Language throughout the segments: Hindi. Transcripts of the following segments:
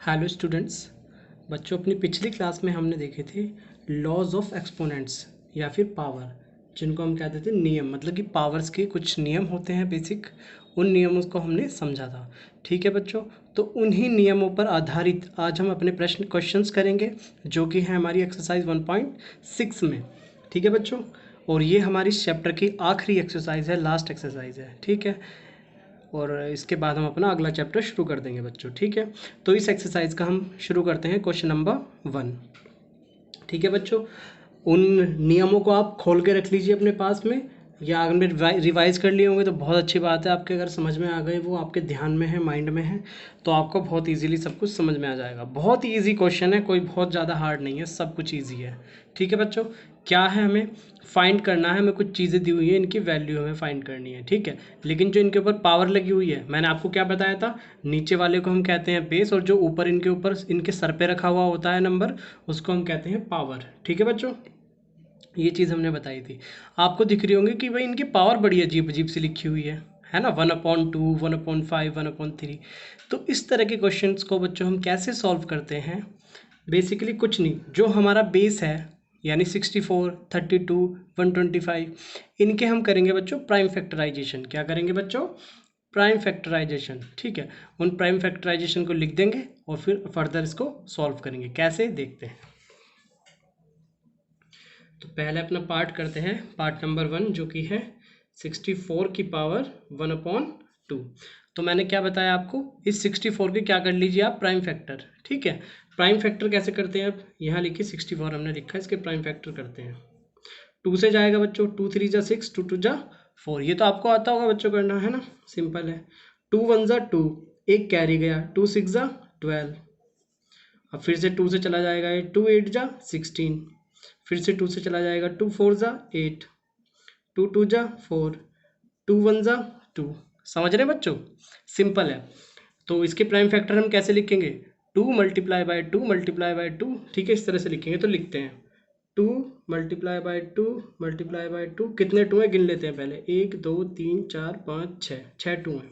Hello students. बच्चों, अपनी पिछली क्लास में हमने देखे थे लॉज ऑफ एक्सपोनेंट्स या फिर पावर, जिनको हम कहते थे नियम, मतलब कि पावर्स के कुछ नियम होते हैं बेसिक। उन नियमों को हमने समझा था। ठीक है बच्चों, तो उन्हीं नियमों पर आधारित आज हम अपने क्वेश्चंस करेंगे, जो कि है हमारी एक्सरसाइज 1.6 में। ठीक है बच्चों, और ये हमारी चैप्टर की आखिरी एक्सरसाइज है, लास्ट एक्सरसाइज है। ठीक है, और इसके बाद हम अपना अगला चैप्टर शुरू कर देंगे बच्चों। ठीक है, तो इस एक्सरसाइज का हम शुरू करते हैं क्वेश्चन नंबर 1। ठीक है बच्चों, उन नियमों को आप खोल के रख लीजिए अपने पास में, या अगर रिवाइज कर लिए होंगे तो बहुत अच्छी बात है। आपके अगर समझ में आ गए, वो आपके ध्यान में है, माइंड में है, तो आपको बहुत इजीली सब कुछ समझ में आ जाएगा। बहुत ही ईजी क्वेश्चन है, कोई बहुत ज़्यादा हार्ड नहीं है, सब कुछ ईजी है। ठीक है बच्चों, क्या है, हमें फाइंड करना है, हमें कुछ चीज़ें दी हुई है, इनकी वैल्यू हमें फाइंड करनी है। ठीक है, लेकिन जो इनके ऊपर पावर लगी हुई है, मैंने आपको क्या बताया था, नीचे वाले को हम कहते हैं बेस, और जो ऊपर इनके ऊपर इनके सर पे रखा हुआ होता है नंबर, उसको हम कहते हैं पावर। ठीक है बच्चों, ये चीज़ हमने बताई थी। आपको दिख रही होंगी कि भाई इनकी पावर बड़ी अजीब अजीब सी लिखी हुई है ना, 1/2, 1/5, 1/3। तो इस तरह के क्वेश्चंस को बच्चों हम कैसे सॉल्व करते हैं? बेसिकली कुछ नहीं, जो हमारा बेस है यानी 64, 32, 125, इनके हम करेंगे बच्चों प्राइम फैक्टराइजेशन। क्या करेंगे बच्चों? Prime factorisation. ठीक है, उन प्राइम फैक्टराइजेशन को लिख देंगे और फिर फर्दर इसको सॉल्व करेंगे। कैसे, देखते हैं। तो पहले अपना पार्ट करते हैं, पार्ट नंबर 1, जो कि है 64 की पावर 1/2। तो मैंने क्या बताया आपको, इस 64 के क्या कर लीजिए आप, प्राइम फैक्टर। ठीक है, प्राइम फैक्टर कैसे करते हैं? अब यहाँ लिखिए 64 हमने लिखा है, इसके प्राइम फैक्टर करते हैं। 2 से जाएगा बच्चों, 2 3 जा 6, 2 2 जा 4। ये तो आपको आता होगा बच्चों, करना है ना, सिंपल है। 2 1 जा 2, एक कैरी गया, 2 6 जा 12। अब फिर से 2 से चला जाएगा ये, 2 8 जा 16। फिर से 2 से चला जाएगा, 2 4 जा 8, 2 2 जा 4, 2 1 जा 2। समझ रहे हैं बच्चों? सिंपल है। तो इसके प्राइम फैक्टर हम कैसे लिखेंगे? 2 मल्टीप्लाई बाय 2 मल्टीप्लाई बाय 2। ठीक है, इस तरह से लिखेंगे। तो लिखते हैं 2 मल्टीप्लाई बाय 2 मल्टीप्लाई बाय 2। कितने 2 हैं गिन लेते हैं पहले, 1 2 3 4 5 6, 6 2 हैं।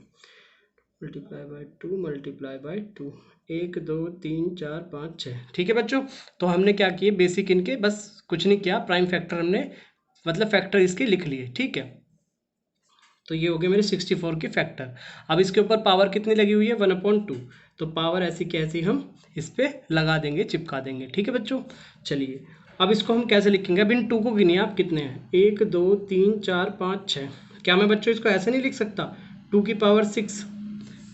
Multiply by 2 multiply by 2, 1 2 3 4 5 6। ठीक है बच्चों, तो हमने क्या किए, बेसिक इनके बस कुछ नहीं किया, प्राइम फैक्टर हमने मतलब फैक्टर इसके लिख लिए। ठीक है, तो ये हो गए मेरे 64 के फैक्टर। अब इसके ऊपर पावर कितनी लगी हुई है, 1/2। तो पावर ऐसी कैसी हम इस पर लगा देंगे, चिपका देंगे। ठीक है बच्चों, चलिए अब इसको हम कैसे लिखेंगे? अब इन 2 को गिनिए आप, कितने हैं, 1 2 3 4 5 6। क्या मैं बच्चों इसको ऐसे नहीं लिख सकता, 2 की पावर 6?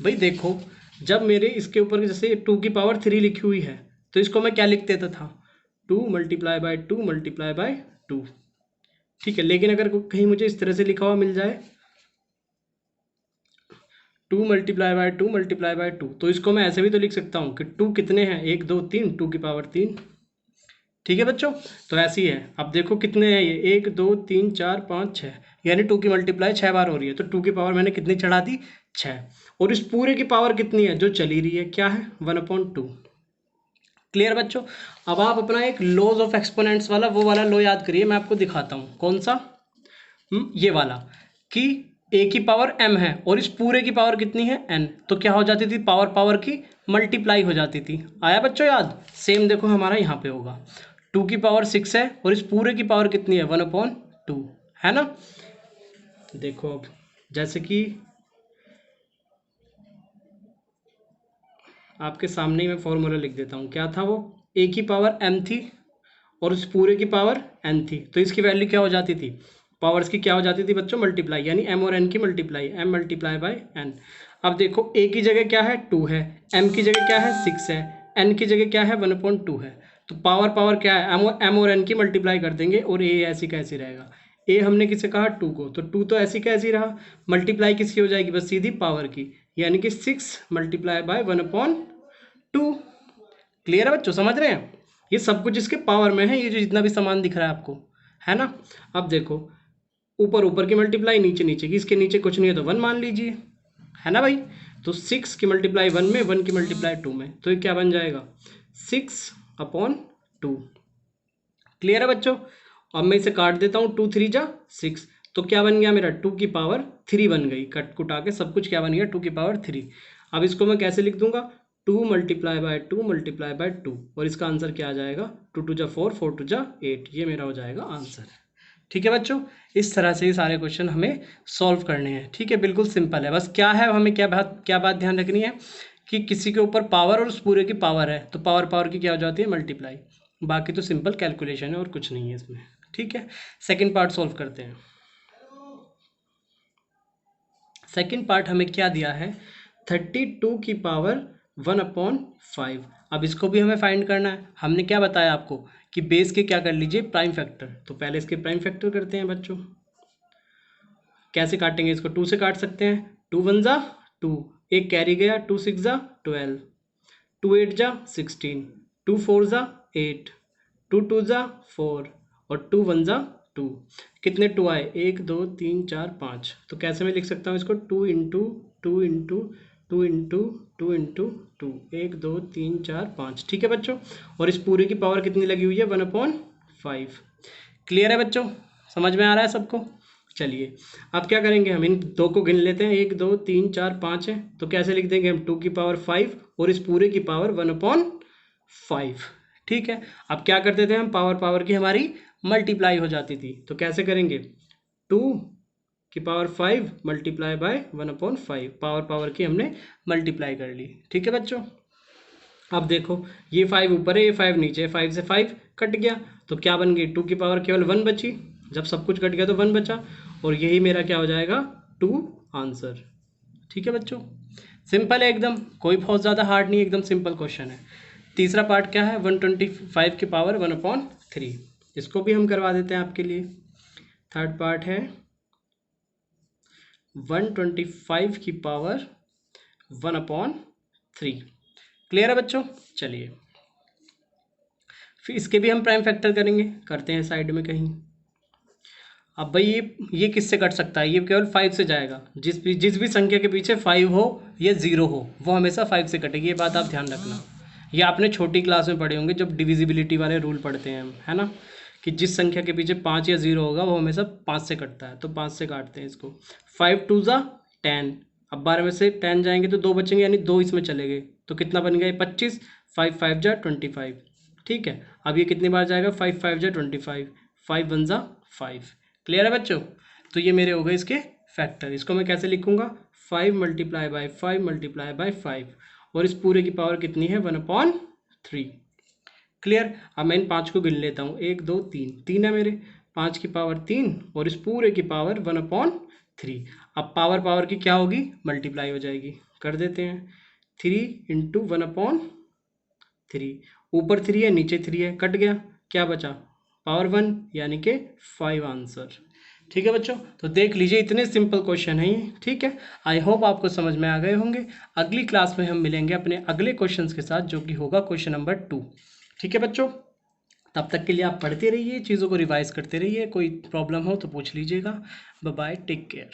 भाई देखो, जब मेरे इसके ऊपर जैसे 2 की पावर 3 लिखी हुई है, तो इसको मैं क्या लिख देता था, 2 मल्टीप्लाई बाय 2 मल्टीप्लाई बाय 2। ठीक है, लेकिन अगर कहीं मुझे इस तरह से लिखा हुआ मिल जाए, 2 मल्टीप्लाई बाय 2 मल्टीप्लाई बाय 2, तो इसको मैं ऐसे भी तो लिख सकता हूँ कि 2 कितने हैं, 1 2 3, 2 की पावर 3। ठीक है बच्चों, तो ऐसी है। अब देखो कितने हैं ये, 1 2 3 4 5 6, यानी 2 की मल्टीप्लाई 6 बार हो रही है। तो 2 की पावर मैंने कितनी चढ़ा दी, 6। और इस पूरे की पावर कितनी है जो चली रही है, क्या है, 1/2। क्लियर बच्चों? अब आप अपना एक लॉज ऑफ एक्सपोनेंट्स वाला, वो वाला लॉ याद करिए, मैं आपको दिखाता हूँ कौन सा। ये वाला, कि a की पावर m है और इस पूरे की पावर कितनी है, n। तो क्या हो जाती थी, पावर पावर की मल्टीप्लाई हो जाती थी। आया बच्चों याद? सेम देखो हमारा यहाँ पे होगा, 2 की पावर 6 है और इस पूरे की पावर कितनी है, 1/2, है ना। देखो अब जैसे कि आपके सामने ही मैं फॉर्मूला लिख देता हूँ, क्या था वो, a की पावर m थी और इस पूरे की पावर n थी। तो इसकी वैल्यू क्या हो जाती थी, पावर्स की क्या हो जाती थी बच्चों, मल्टीप्लाई, यानी m और n की multiply, m multiply by n। अब देखो a की जगह क्या है, 2 है, m की जगह क्या है, 6 है, n की जगह क्या है, 1/2 है। तो पावर पावर क्या है, m और n की मल्टीप्लाई कर देंगे और a ऐसी कैसी रहेगा। a हमने किसे कहा, 2 को, तो 2 तो ऐसी कैसी रहा, मल्टीप्लाई किसकी हो जाएगी, बस सीधी पावर की, यानी कि 6 मल्टीप्लाई बाय 1/2। क्लियर है बच्चों, समझ रहे हैं? ये सब कुछ इसके पावर में है, ये जो जितना भी सामान दिख रहा है आपको, है ना। अब देखो, ऊपर ऊपर की मल्टीप्लाई, नीचे नीचे की, इसके नीचे कुछ नहीं है तो 1 मान लीजिए, है ना भाई। तो 6 की मल्टीप्लाई 1 में, 1 की मल्टीप्लाई 2 में, तो ये क्या बन जाएगा, 6/2। क्लियर है बच्चों? अब मैं इसे काट देता हूँ, 2 3 जा 6, तो क्या बन गया मेरा, 2 की पावर 3 बन गई, कट कुटा के सब कुछ क्या बन गया, 2 की पावर 3। अब इसको मैं कैसे लिख दूंगा, 2 मल्टीप्लाई बाय 2 मल्टीप्लाई बाय 2, और इसका आंसर क्या आ जाएगा, 2 2 जा 4, 4 2 जा 8, ये मेरा हो जाएगा आंसर। ठीक है बच्चों, इस तरह से ये सारे क्वेश्चन हमें सॉल्व करने हैं। ठीक है, बिल्कुल सिंपल है। बस क्या है, हमें क्या बात ध्यान रखनी है कि किसी के ऊपर पावर और उस पूरे की पावर है, तो पावर पावर की क्या हो जाती है, मल्टीप्लाई। बाकी तो सिंपल कैलकुलेशन है और कुछ नहीं है इसमें। ठीक है, सेकेंड पार्ट सॉल्व करते हैं। सेकेंड पार्ट हमें क्या दिया है, 32 की पावर 1/5। अब इसको भी हमें फाइंड करना है। हमने क्या बताया आपको कि बेस के क्या कर लीजिए, प्राइम फैक्टर। तो पहले इसके प्राइम फैक्टर करते हैं बच्चों। कैसे काटेंगे इसको, 2 से काट सकते हैं। 2 1 जा 2, एक कैरी गया, 2 6 जा 12, 2 8 जा 16, 2 4 जा 8, 2 2 जा 4 और 2 1 जा 2। कितने 2 आए, 1 2 3 4 5। तो कैसे मैं लिख सकता हूँ इसको, 2 इंटू 2 इंटू 2 इंटू 2 इंटू 2, 1 2 3 4 5। ठीक है बच्चों, और इस पूरे की पावर कितनी लगी हुई है, 1/5। क्लियर है बच्चों, समझ में आ रहा है सबको। चलिए अब क्या करेंगे, हम इन दो को गिन लेते हैं, 1 2 3 4 5 है। तो कैसे लिख देंगे हम, 2 की पावर 5 और इस पूरे की पावर 1/5। ठीक है, अब क्या करते थे हम, पावर पावर की हमारी मल्टीप्लाई हो जाती थी। तो कैसे करेंगे, 2 की power 5 multiply by 1/5, power power की हमने मल्टीप्लाई कर ली। ठीक है बच्चों, अब देखो ये 5 ऊपर है, ये 5 नीचे है, 5 से 5 कट गया, तो क्या बन गई, 2 की पावर केवल 1 बची। जब सब कुछ कट गया तो 1 बचा, और यही मेरा क्या हो जाएगा, 2 आंसर। ठीक है बच्चों, सिंपल है एकदम, कोई बहुत ज़्यादा हार्ड नहीं, एकदम सिंपल क्वेश्चन है। तीसरा पार्ट क्या है, 125 की पावर 1/3, इसको भी हम करवा देते हैं आपके लिए। थर्ड पार्ट है 125 की पावर 1/3। क्लियर है बच्चों। चलिए फिर इसके भी हम प्राइम फैक्टर करेंगे, करते हैं साइड में कहीं। अब भाई ये किससे कट सकता है, ये केवल 5 से जाएगा। जिस भी संख्या के पीछे 5 हो या 0 हो, वो हमेशा 5 से कटेगी, ये बात आप ध्यान रखना। ये आपने छोटी क्लास में पढ़े होंगे जब डिविजिबिलिटी वाले रूल पढ़ते हैं हम, है ना, कि जिस संख्या के पीछे 5 या 0 होगा वो हमेशा 5 से कटता है। तो 5 से काटते हैं इसको, 5 2 जा 10। अब 12 में से 10 जाएंगे तो 2 बचेंगे, यानी 2 इसमें चले गए, तो कितना बन गया ये 25, 5 5 जा 25। ठीक है, अब ये कितनी बार जाएगा, 5 5 जा 25, 5 1 जा 5। क्लियर है बच्चों, तो ये मेरे हो गए इसके फैक्टर। इसको मैं कैसे लिखूंगा, 5 मल्टीप्लाई बाय 5 मल्टीप्लाई बाय 5, और इस पूरे की पावर कितनी है, 1/3। क्लियर, अब मैं इन 5 को गिन लेता हूँ, 1 2 3, 3 है मेरे, 5 की पावर 3 और इस पूरे की पावर 1/3। अब पावर पावर की क्या होगी, मल्टीप्लाई हो जाएगी, कर देते हैं। 3 इंटू 1/3, ऊपर 3 है नीचे 3 है, कट गया, क्या बचा, पावर 1, यानी कि 5 आंसर। ठीक है बच्चों, तो देख लीजिए इतने सिंपल क्वेश्चन हैं ये। ठीक है, आई होप आपको समझ में आ गए होंगे। अगली क्लास में हम मिलेंगे अपने अगले क्वेश्चंस के साथ, जो कि होगा क्वेश्चन नंबर 2। ठीक है बच्चों, तब तक के लिए आप पढ़ते रहिए, चीज़ों को रिवाइज करते रहिए, कोई प्रॉब्लम हो तो पूछ लीजिएगा। Bye bye, take care.